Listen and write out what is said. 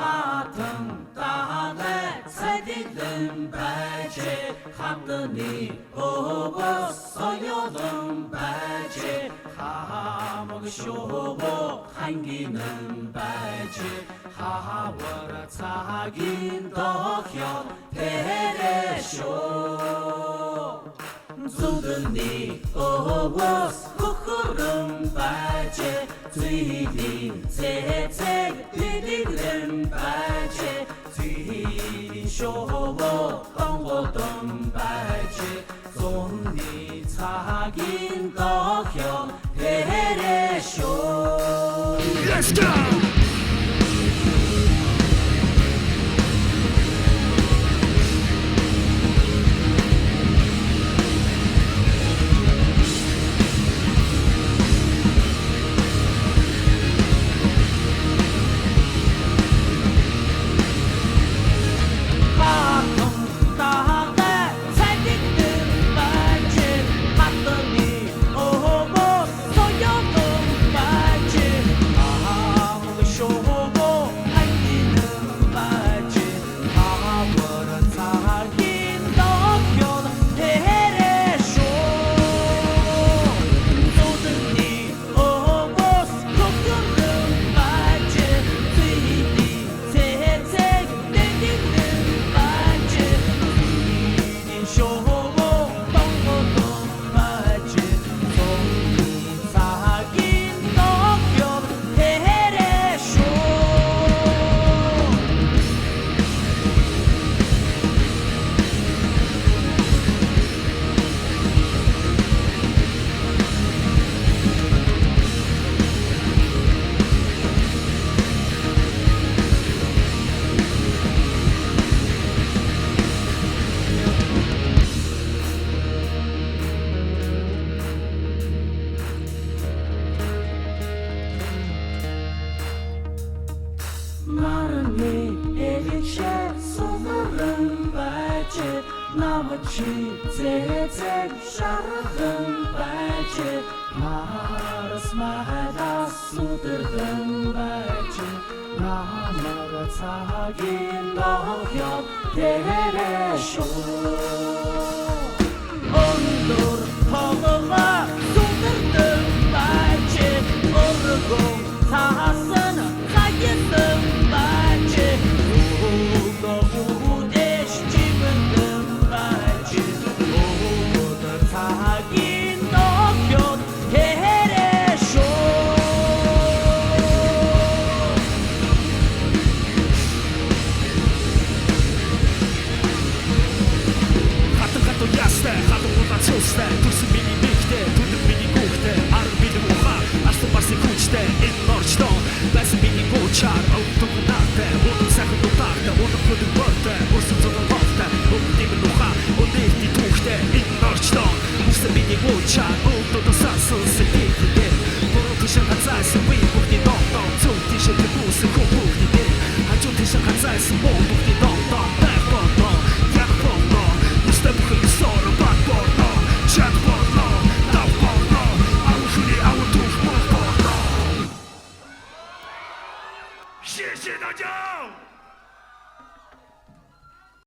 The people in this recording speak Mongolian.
하등 땅에 새들은 발제 함드니 오버 서여든 발제 하먹 쇼보 한기는 발제 하와라 차긴 더혀 대레쇼 주드니 오버 후후름 발제 뒤디 세세 뒤디는 발제 뒤디 쇼보 똥보똥 발제 손니 차긴 더혀 대레쇼 Let's go! Namachi zezeg sharhın bacı Maras mahada sudırhın bacı Namara tagin dohyo dereşo Ondur toluğa sudırhın bacı Orgun tahasını kayıttın bacı Uğda uğdeş cibindin Турсан миний мэгтэй, түнэг миний хүүхдээ арга миний ухаа, астан барсын хүчтэй энэ норчтон байсан миний гуучаар өвдөг наатай, өнөг сайхан дутаатай, өнөг хөдөг бортой, өрсөн зогон болтой, өвдөг ухаа, өнөг түүхтэй энэ норчтон үсэн миний гуучаар өвдөг сасан сэтгэлдээ буруу тийшээ хазайсан би бүгдний донтон зөв тийшээ төгөөсөн хүн бүгдний хажуу тийшээ хазайсан муу бүгдний донтон байх болоо яг болоо үстэ бүхэн сороо бат болоо чат болоо дав болоо аушуни аутух болоо шишэ дажаа